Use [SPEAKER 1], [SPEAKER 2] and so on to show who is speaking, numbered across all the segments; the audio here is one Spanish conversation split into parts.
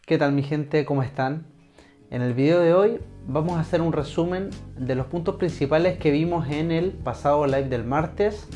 [SPEAKER 1] ¿Qué tal mi gente? ¿Cómo están? En el video de hoy vamos a hacer un resumen de los puntos principales que vimos en el pasado live del martes,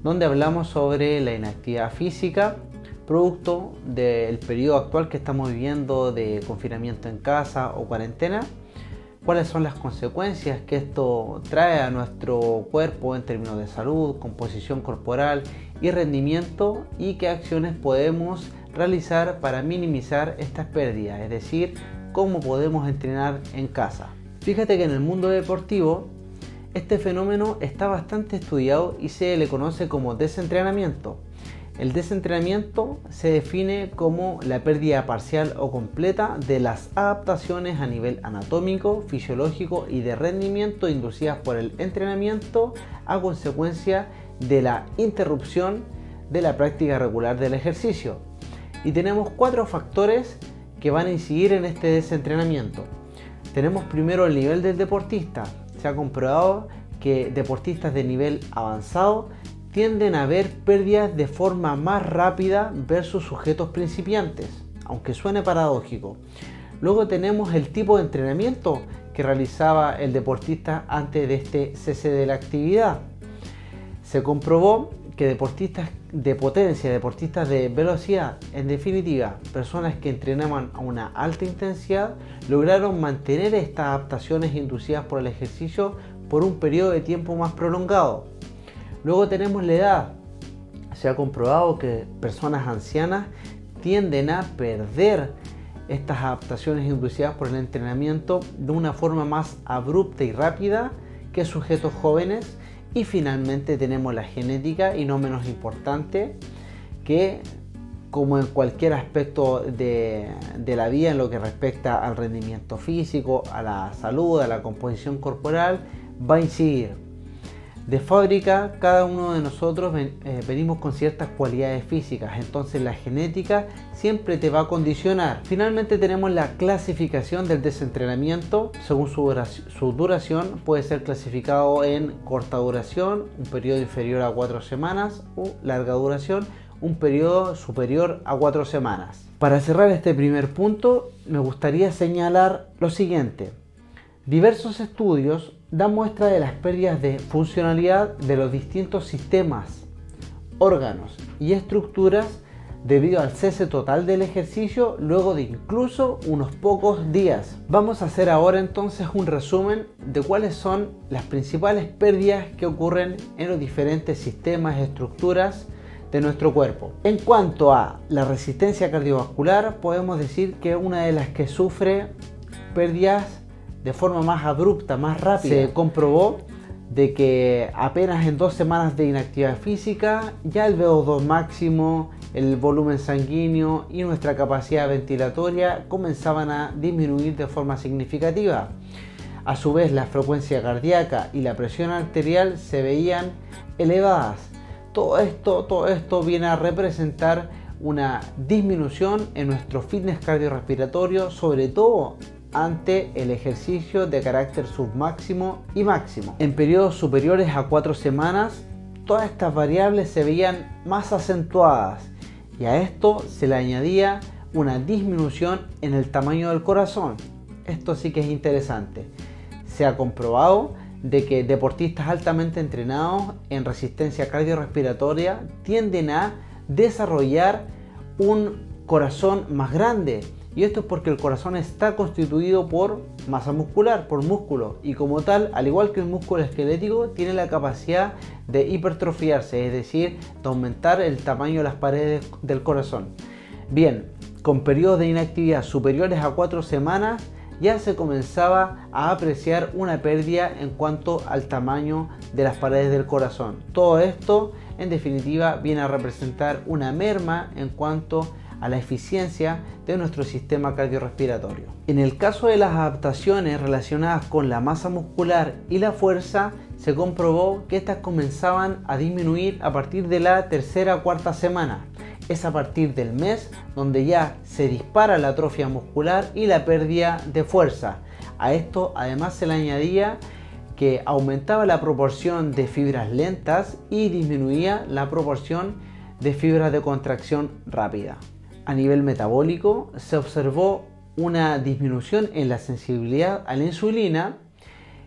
[SPEAKER 1] donde hablamos sobre la inactividad física, producto del periodo actual que estamos viviendo de confinamiento en casa o cuarentena, cuáles son las consecuencias que esto trae a nuestro cuerpo en términos de salud, composición corporal y rendimiento, y qué acciones podemos realizar para minimizar estas pérdidas, es decir, cómo podemos entrenar en casa. Fíjate que en el mundo deportivo este fenómeno está bastante estudiado y se le conoce como desentrenamiento. El desentrenamiento se define como la pérdida parcial o completa de las adaptaciones a nivel anatómico, fisiológico y de rendimiento inducidas por el entrenamiento a consecuencia de la interrupción de la práctica regular del ejercicio. Y tenemos 4 factores que van a incidir en este desentrenamiento. Tenemos primero el nivel del deportista. Se ha comprobado que deportistas de nivel avanzado tienden a ver pérdidas de forma más rápida versus sujetos principiantes, aunque suene paradójico. Luego tenemos el tipo de entrenamiento que realizaba el deportista antes de este cese de la actividad. Se comprobó que deportistas de potencia, deportistas de velocidad, en definitiva, personas que entrenaban a una alta intensidad, lograron mantener estas adaptaciones inducidas por el ejercicio por un periodo de tiempo más prolongado. Luego tenemos la edad. Se ha comprobado que personas ancianas tienden a perder estas adaptaciones inducidas por el entrenamiento de una forma más abrupta y rápida que sujetos jóvenes. Y finalmente tenemos la genética, y no menos importante, que como en cualquier aspecto de la vida en lo que respecta al rendimiento físico, a la salud, a la composición corporal, va a incidir. De fábrica, cada uno de nosotros venimos con ciertas cualidades físicas, entonces la genética siempre te va a condicionar. Finalmente tenemos la clasificación del desentrenamiento. Según su duración, puede ser clasificado en corta duración, un periodo inferior a 4 semanas, o larga duración, un periodo superior a 4 semanas. Para cerrar este primer punto, me gustaría señalar lo siguiente. Diversos estudios dan muestra de las pérdidas de funcionalidad de los distintos sistemas, órganos y estructuras debido al cese total del ejercicio luego de incluso unos pocos días. Vamos a hacer ahora entonces un resumen de cuáles son las principales pérdidas que ocurren en los diferentes sistemas y estructuras de nuestro cuerpo. En cuanto a la resistencia cardiovascular, podemos decir que una de las que sufre pérdidas de forma más abrupta, más rápida. Se comprobó de que apenas en 2 semanas de inactividad física, ya el VO2 máximo, el volumen sanguíneo y nuestra capacidad ventilatoria comenzaban a disminuir de forma significativa. A su vez, la frecuencia cardíaca y la presión arterial se veían elevadas. Todo esto viene a representar una disminución en nuestro fitness cardiorrespiratorio, sobre todo ante el ejercicio de carácter submáximo y máximo. En periodos superiores a 4 semanas, todas estas variables se veían más acentuadas, y a esto se le añadía una disminución en el tamaño del corazón. Esto sí que es interesante. Se ha comprobado de que deportistas altamente entrenados en resistencia cardiorrespiratoria tienden a desarrollar un corazón más grande. Y esto es porque el corazón está constituido por masa muscular, por músculo, y como tal, al igual que el músculo esquelético, tiene la capacidad de hipertrofiarse, es decir, de aumentar el tamaño de las paredes del corazón. Bien, con periodos de inactividad superiores a 4 semanas, ya se comenzaba a apreciar una pérdida en cuanto al tamaño de las paredes del corazón. Todo esto, en definitiva, viene a representar una merma en cuanto a la eficiencia de nuestro sistema cardiorrespiratorio. En el caso de las adaptaciones relacionadas con la masa muscular y la fuerza, se comprobó que estas comenzaban a disminuir a partir de la 3ª o 4ª semana. Es a partir del mes donde ya se dispara la atrofia muscular y la pérdida de fuerza. A esto además se le añadía que aumentaba la proporción de fibras lentas y disminuía la proporción de fibras de contracción rápida. A nivel metabólico se observó una disminución en la sensibilidad a la insulina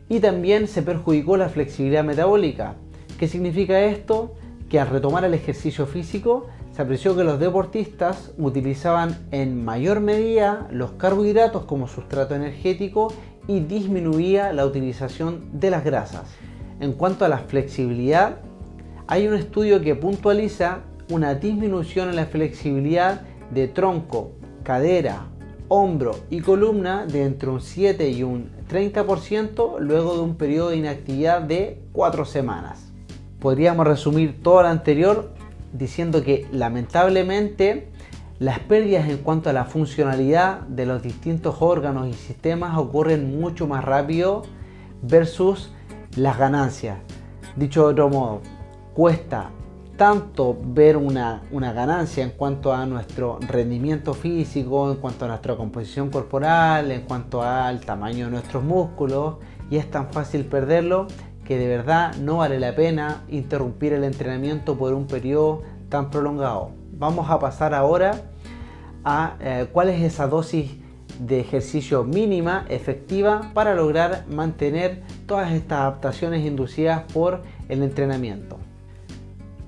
[SPEAKER 1] y también se perjudicó la flexibilidad metabólica. ¿Qué significa esto? Que al retomar el ejercicio físico se apreció que los deportistas utilizaban en mayor medida los carbohidratos como sustrato energético y disminuía la utilización de las grasas. En cuanto a la flexibilidad, hay un estudio que puntualiza una disminución en la flexibilidad de tronco, cadera, hombro y columna de entre un 7 y un 30% luego de un periodo de inactividad de 4 semanas. Podríamos resumir todo lo anterior diciendo que lamentablemente las pérdidas en cuanto a la funcionalidad de los distintos órganos y sistemas ocurren mucho más rápido versus las ganancias. Dicho de otro modo, cuesta tanto ver una ganancia en cuanto a nuestro rendimiento físico, en cuanto a nuestra composición corporal, en cuanto al tamaño de nuestros músculos, y es tan fácil perderlo que de verdad no vale la pena interrumpir el entrenamiento por un periodo tan prolongado. Vamos a pasar ahora a cuál es esa dosis de ejercicio mínima efectiva para lograr mantener todas estas adaptaciones inducidas por el entrenamiento.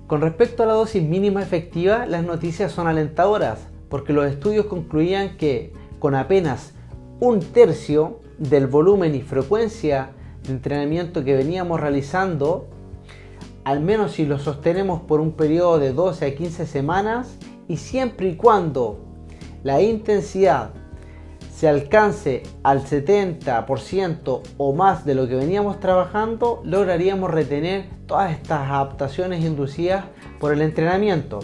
[SPEAKER 1] Con respecto a la dosis mínima efectiva, las noticias son alentadoras porque los estudios concluían que con apenas un tercio del volumen y frecuencia de entrenamiento que veníamos realizando, al menos si lo sostenemos por un periodo de 12 a 15 semanas y siempre y cuando la intensidad se alcance al 70% o más de lo que veníamos trabajando, lograríamos retener todas estas adaptaciones inducidas por el entrenamiento.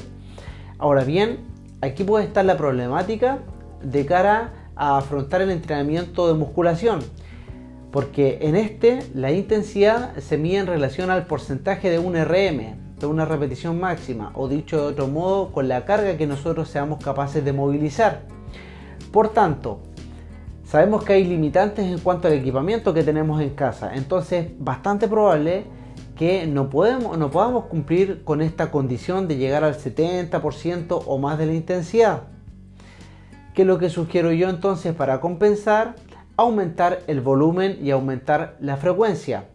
[SPEAKER 1] Ahora bien, aquí puede estar la problemática de cara a afrontar el entrenamiento de musculación, porque en la intensidad se mide en relación al porcentaje de un RM, de una repetición máxima, o dicho de otro modo, con la carga que nosotros seamos capaces de movilizar. Por tanto, sabemos que hay limitantes en cuanto al equipamiento que tenemos en casa, entonces es bastante probable que no podamos cumplir con esta condición de llegar al 70% o más de la intensidad. ¿Qué es lo que sugiero yo entonces para compensar? Aumentar el volumen y aumentar la frecuencia.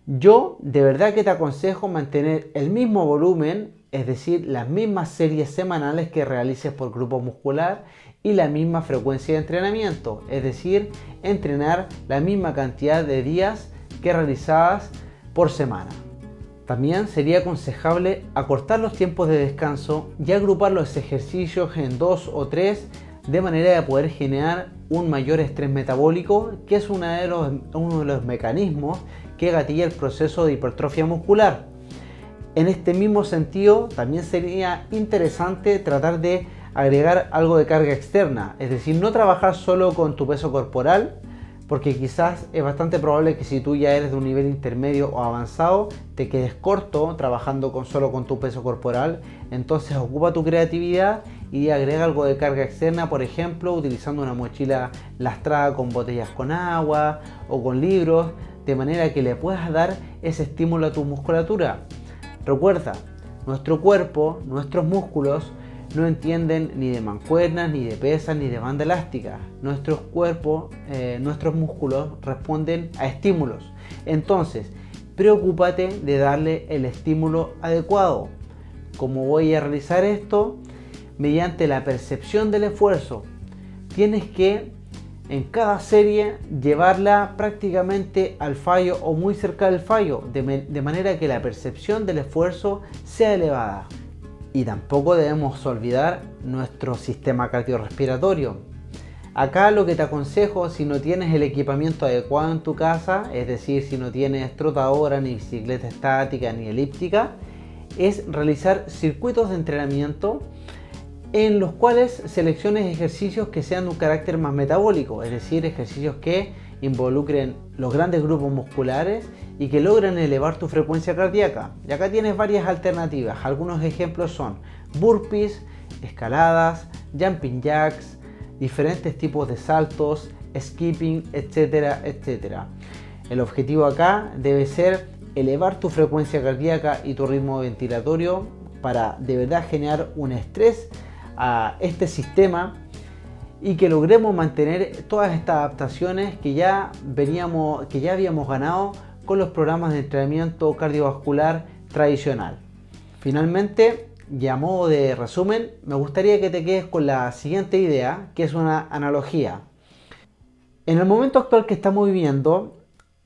[SPEAKER 1] Yo de verdad que te aconsejo mantener el mismo volumen, es decir, las mismas series semanales que realices por grupo muscular y la misma frecuencia de entrenamiento, es decir, entrenar la misma cantidad de días que realizabas por semana. También sería aconsejable acortar los tiempos de descanso y agrupar los ejercicios en 2 o 3 de manera de poder generar un mayor estrés metabólico, que es uno de los mecanismos que gatilla el proceso de hipertrofia muscular. En este mismo sentido, también sería interesante tratar de agregar algo de carga externa, es decir, no trabajar solo con tu peso corporal, porque quizás es bastante probable que si tú ya eres de un nivel intermedio o avanzado, te quedes corto trabajando solo con tu peso corporal. Entonces ocupa tu creatividad y agrega algo de carga externa, por ejemplo, utilizando una mochila lastrada con botellas con agua o con libros, de manera que le puedas dar ese estímulo a tu musculatura. Recuerda, nuestro cuerpo, nuestros músculos, no entienden ni de mancuernas, ni de pesas, ni de banda elástica. Nuestros cuerpos, nuestros músculos responden a estímulos. Entonces, preocúpate de darle el estímulo adecuado. ¿Cómo voy a realizar esto? Mediante la percepción del esfuerzo. Tienes que en cada serie llevarla prácticamente al fallo o muy cerca del fallo, de manera que la percepción del esfuerzo sea elevada. Y tampoco debemos olvidar nuestro sistema cardiorrespiratorio. Acá lo que te aconsejo, si no tienes el equipamiento adecuado en tu casa, es decir, si no tienes trotadora, ni bicicleta estática, ni elíptica, es realizar circuitos de entrenamiento en los cuales selecciones ejercicios que sean de un carácter más metabólico, es decir, ejercicios que involucren los grandes grupos musculares y que logren elevar tu frecuencia cardíaca. Y acá tienes varias alternativas. Algunos ejemplos son burpees, escaladas, jumping jacks, diferentes tipos de saltos, skipping, etcétera, etcétera. El objetivo acá debe ser elevar tu frecuencia cardíaca y tu ritmo ventilatorio para de verdad generar un estrés a este sistema y que logremos mantener todas estas adaptaciones que ya habíamos ganado con los programas de entrenamiento cardiovascular tradicional. Finalmente, y a modo de resumen, me gustaría que te quedes con la siguiente idea, que es una analogía. En el momento actual que estamos viviendo,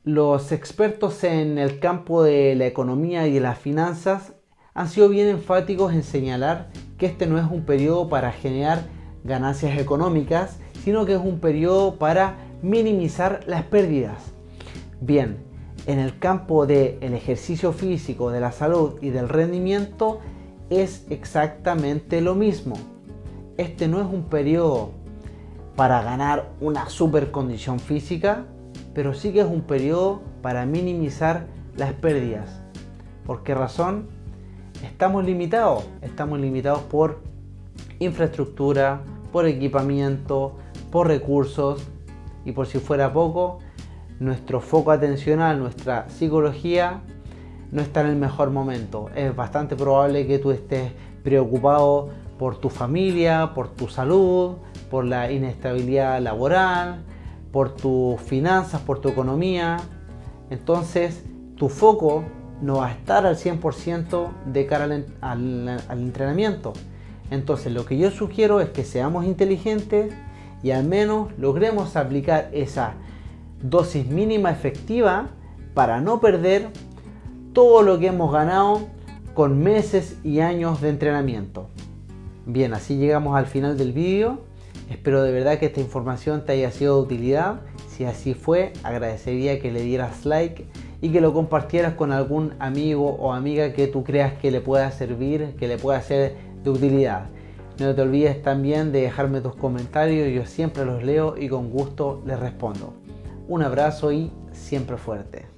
[SPEAKER 1] los expertos en el campo de la economía y de las finanzas han sido bien enfáticos en señalar que este no es un periodo para generar ganancias económicas, sino que es un periodo para minimizar las pérdidas. Bien, en el campo del ejercicio físico, de la salud y del rendimiento es exactamente lo mismo. Este no es un periodo para ganar una super condición física, pero sí que es un periodo para minimizar las pérdidas. ¿Por qué razón? Estamos limitados por infraestructura, por equipamiento, por recursos, y por si fuera poco, nuestro foco atencional, nuestra psicología no está en el mejor momento. Es bastante probable que tú estés preocupado por tu familia, por tu salud, por la inestabilidad laboral, por tus finanzas, por tu economía. Entonces tu foco no va a estar al 100% de cara al entrenamiento. Entonces lo que yo sugiero es que seamos inteligentes y al menos logremos aplicar esa dosis mínima efectiva para no perder todo lo que hemos ganado con meses y años de entrenamiento. Bien, así llegamos al final del vídeo. Espero de verdad que esta información te haya sido de utilidad. Si así fue, agradecería que le dieras like y que lo compartieras con algún amigo o amiga que tú creas que le pueda servir, que le pueda ser de utilidad. No te olvides también de dejarme tus comentarios, yo siempre los leo y con gusto les respondo. Un abrazo y siempre fuerte.